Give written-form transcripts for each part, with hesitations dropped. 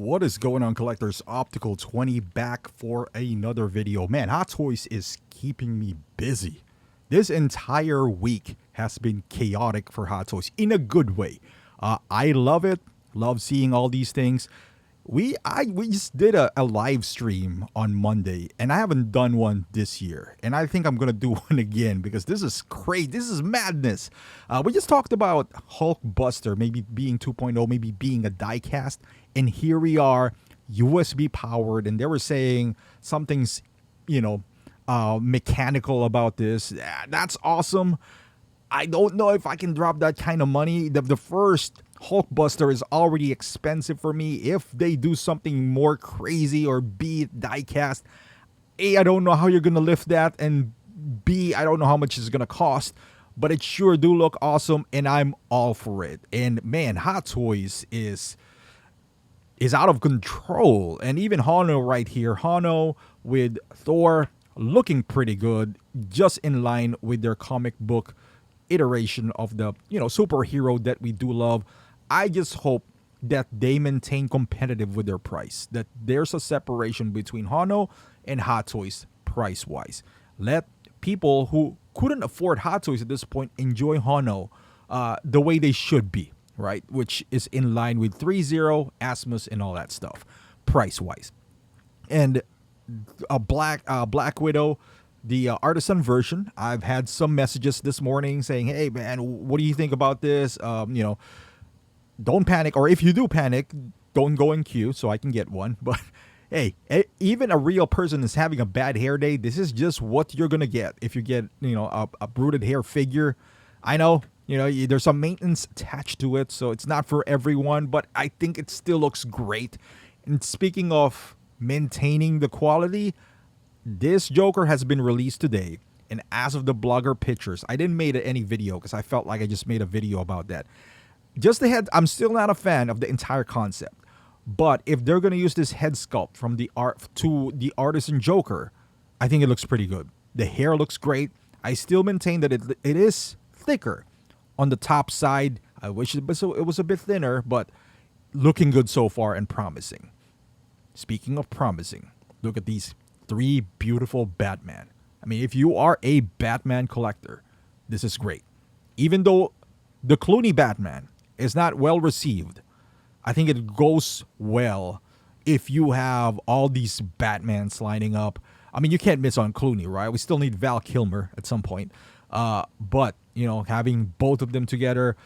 What is going on, collectors? Optical 20 back for another video. Man, Hot Toys is keeping me busy. This entire week has been chaotic for Hot Toys in a good way. I love it. Love seeing all these things. We just did a live stream on Monday, and I haven't done one this year. And I think I'm gonna do one again because this is crazy. This is madness. We just talked about Hulkbuster maybe being 2.0, maybe being a diecast, and here we are, USB powered, and they were saying something's, mechanical about this. That's awesome. I don't know if I can drop that kind of money. The first Hulkbuster is already expensive for me. If they do something more crazy or be it diecast, A, I don't know how you're gonna lift that, and B, I don't know how much it's gonna cost, but it sure do look awesome, and I'm all for it. And man, Hot Toys is out of control. And even Hono right here, Hono with Thor looking pretty good, just in line with their comic book iteration of the superhero that we do love. I just hope that they maintain competitive with their price, that there's a separation between Hono and Hot Toys price wise. Let people who couldn't afford Hot Toys at this point enjoy Hono the way they should be, right? Which is in line with 3.0, Asmus, and all that stuff price wise. And a Black Widow, the Artisan version, I've had some messages this morning saying, hey man, what do you think about this? Don't panic, or if you do panic, don't go in queue so I can get one. But hey, even a real person is having a bad hair day. This is just what you're gonna get if you get a brooded hair figure. I know there's some maintenance attached to it, so it's not for everyone, but I think it still looks great. And speaking of maintaining the quality, this Joker has been released today, and as of the blogger pictures, I didn't make any video because I felt like I just made a video about that. Just the head, I'm still not a fan of the entire concept, but if they're gonna use this head sculpt from the Artisan Joker, I think it looks pretty good. The hair looks great. I still maintain that it is thicker on the top side. I wish it was a bit thinner, but looking good so far and promising. Speaking of promising, look at these 3 beautiful Batman. I mean, if you are a Batman collector, this is great. Even though the Clooney Batman is not well received, I think it goes well if you have all these Batmans lining up. I mean, you can't miss on Clooney, right? We still need Val Kilmer at some point. But, having both of them together,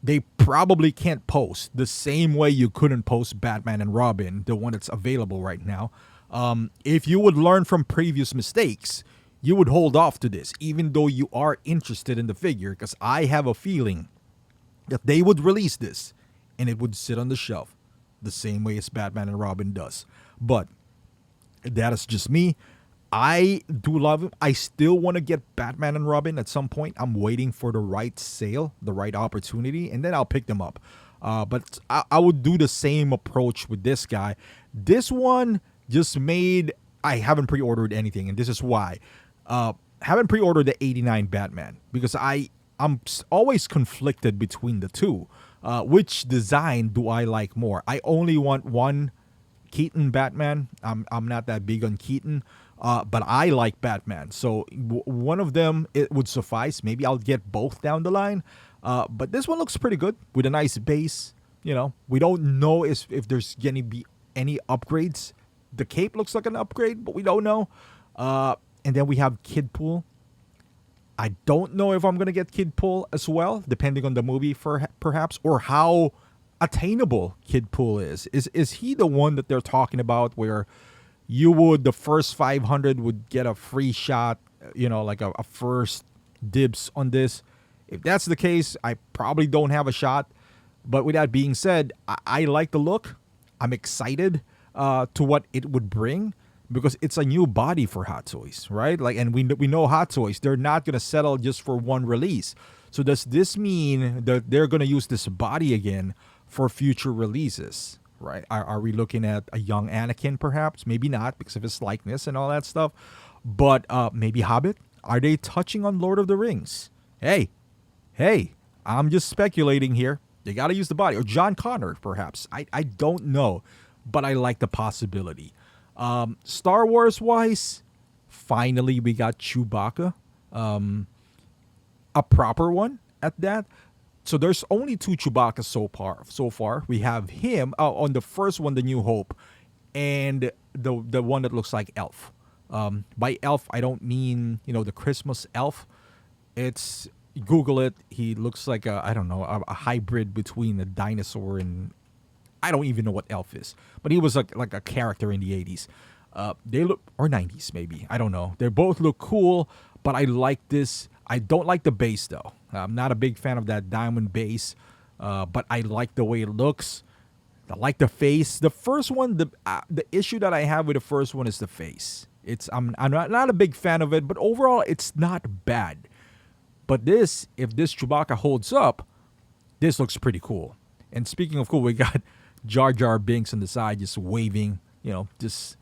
they probably can't post the same way you couldn't post Batman and Robin, the one that's available right now. If you would learn from previous mistakes, you would hold off to this, even though you are interested in the figure, because I have a feeling that they would release this and it would sit on the shelf the same way as Batman and Robin does. But that is just me. I do love him. I still want to get Batman and Robin at some point. I'm waiting for the right sale, the right opportunity, and then I'll pick them up. But I would do the same approach with this guy. This one just made... I haven't pre-ordered anything, and this is why. Haven't pre-ordered the 89 Batman because I'm always conflicted between the two. Which design do I like more? I only want one Keaton Batman. I'm not that big on Keaton. But I like Batman, so one of them, it would suffice. Maybe I'll get both down the line. But this one looks pretty good with a nice base. We don't know if there's going to be any upgrades. The cape looks like an upgrade, but we don't know. And then we have Kidpool. I don't know if I'm going to get Kidpool as well, depending on the movie perhaps, or how attainable Kidpool is. Is he the one that they're talking about where the first 500 would get a free shot, like a first dibs on this? If that's the case, I probably don't have a shot. But with that being said, I like the look. I'm excited to what it would bring because it's a new body for Hot Toys, right? And we know Hot Toys, they're not going to settle just for one release. So does this mean that they're going to use this body again for future releases? Right? Are we looking at a young Anakin perhaps? Maybe not because of his likeness and all that stuff. But maybe Hobbit? Are they touching on Lord of the Rings? Hey, I'm just speculating here. They got to use the body. Or John Connor, perhaps. I don't know. but I like the possibility. Star Wars wise, finally we got Chewbacca, a proper one at that. So there's only two Chewbacca so far. So far, we have him on the first one, the New Hope, and the one that looks like Elf. By Elf, I don't mean the Christmas elf. It's Google it. He looks like I don't know, a hybrid between a dinosaur and I don't even know what Elf is. But he was like a character in the 80s. They look, or 90s maybe. I don't know. They both look cool, but I like this. I don't like the base though. I'm not a big fan of that diamond base, but I like the way it looks. I like the face. The first one, the issue that I have with the first one is the face. I'm not a big fan of it, but overall it's not bad. But this, if this Chewbacca holds up, this looks pretty cool. And speaking of cool, we got Jar Jar Binks on the side just waving, just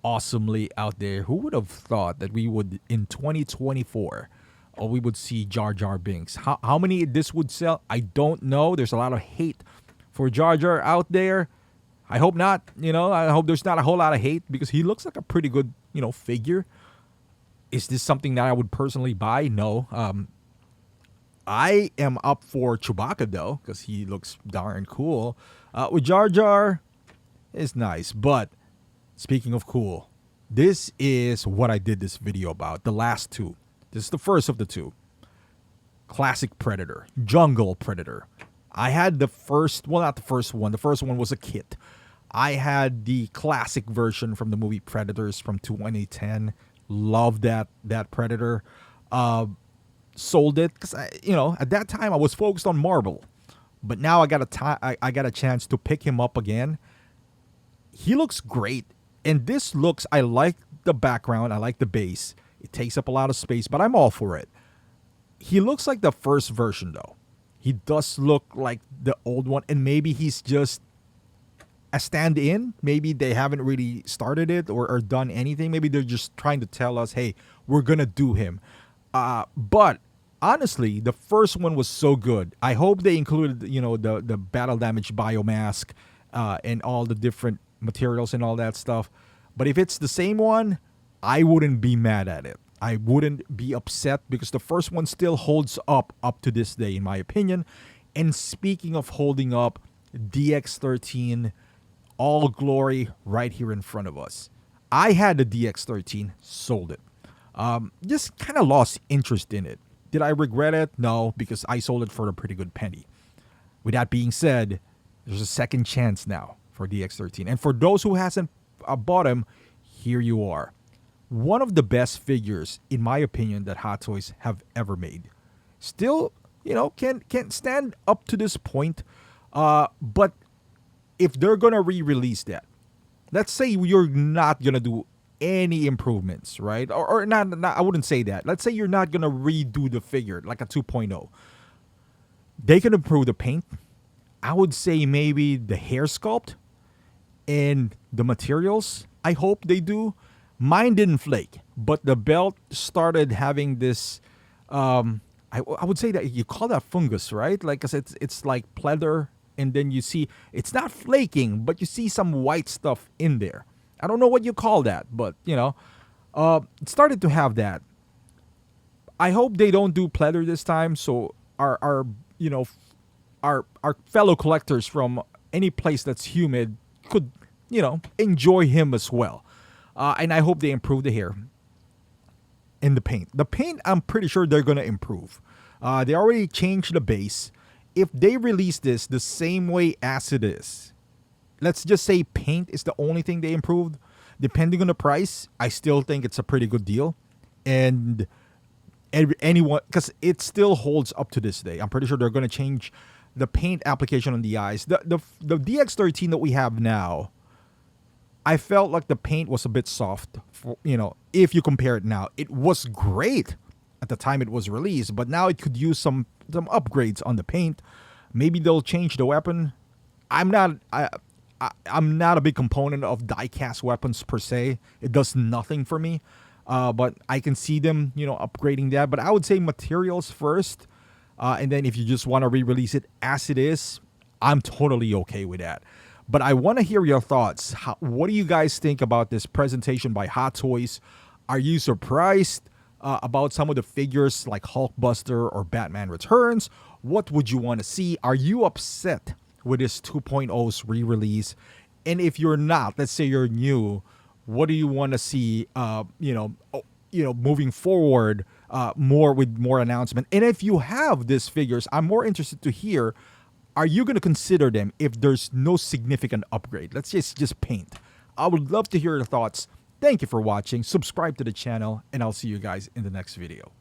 awesomely out there. Who would have thought that we would, in 2024, we would see Jar Jar Binks? How many this would sell? I don't know. There's a lot of hate for Jar Jar out there. I hope not. I hope there's not a whole lot of hate because he looks like a pretty good, figure. Is this something that I would personally buy? No. I am up for Chewbacca though because he looks darn cool. With Jar Jar, it's nice. But speaking of cool, this is what I did this video about. The last two. This is the first of the two. Classic Predator. Jungle Predator. I had the first, well, not the first one. The first one was a kit. I had the classic version from the movie Predators from 2010. Love that Predator. Sold it because at that time I was focused on Marvel, but now I got a chance to pick him up again. He looks great, and this looks. I like the background. I like the base. It takes up a lot of space, but I'm all for it. He looks like the first version though. He does look like the old one, and maybe he's just a stand-in. Maybe they haven't really started it or done anything. Maybe they're just trying to tell us, hey, we're gonna do him. But honestly, the first one was so good. I hope they included, the battle damage biomask and all the different materials and all that stuff. But if it's the same one, I wouldn't be mad at it. I wouldn't be upset because the first one still holds up to this day, in my opinion. And speaking of holding up, DX13, all glory right here in front of us. I had the DX13, sold it. Just kind of lost interest in it. Did I regret it? No, because I sold it for a pretty good penny. With that being said, there's a second chance now for DX13. And for those who hasn't bought him, here you are. One of the best figures, in my opinion, that Hot Toys have ever made. Still, can't stand up to this point. But if they're going to re-release that, let's say you're not going to do any improvements, right? Or not, I wouldn't say that. Let's say you're not going to redo the figure like a 2.0. They can improve the paint. I would say maybe the hair sculpt and the materials. I hope they do. Mine didn't flake, but the belt started having this, I would say that you call that fungus, right? Like, 'cause it's like pleather, and then you see, it's not flaking, but you see some white stuff in there. I don't know what you call that, but, it started to have that. I hope they don't do pleather this time, so our fellow collectors from any place that's humid could, enjoy him as well. And I hope they improve the hair and the paint. The paint, I'm pretty sure they're going to improve. They already changed the base. If they release this the same way as it is, let's just say paint is the only thing they improved, depending on the price, I still think it's a pretty good deal. And anyone, because it still holds up to this day. I'm pretty sure they're going to change the paint application on the eyes. The DX13 that we have now, I felt like the paint was a bit soft, if you compare it now. It was great at the time it was released, but now it could use some upgrades on the paint. Maybe they'll change the weapon. I'm not a big component of die-cast weapons per se. It does nothing for me, but I can see them, upgrading that. But I would say materials first, and then if you just want to re-release it as it is, I'm totally okay with that. But I want to hear your thoughts. What do you guys think about this presentation by Hot Toys? Are you surprised about some of the figures like Hulkbuster or Batman Returns? What would you want to see? Are you upset with this 2.0's re-release? And if you're not, let's say you're new, what do you want to see? Moving forward, more announcement. And if you have these figures, I'm more interested to hear. Are you going to consider them if there's no significant upgrade? Let's just paint. I would love to hear your thoughts. Thank you for watching. Subscribe to the channel, and I'll see you guys in the next video.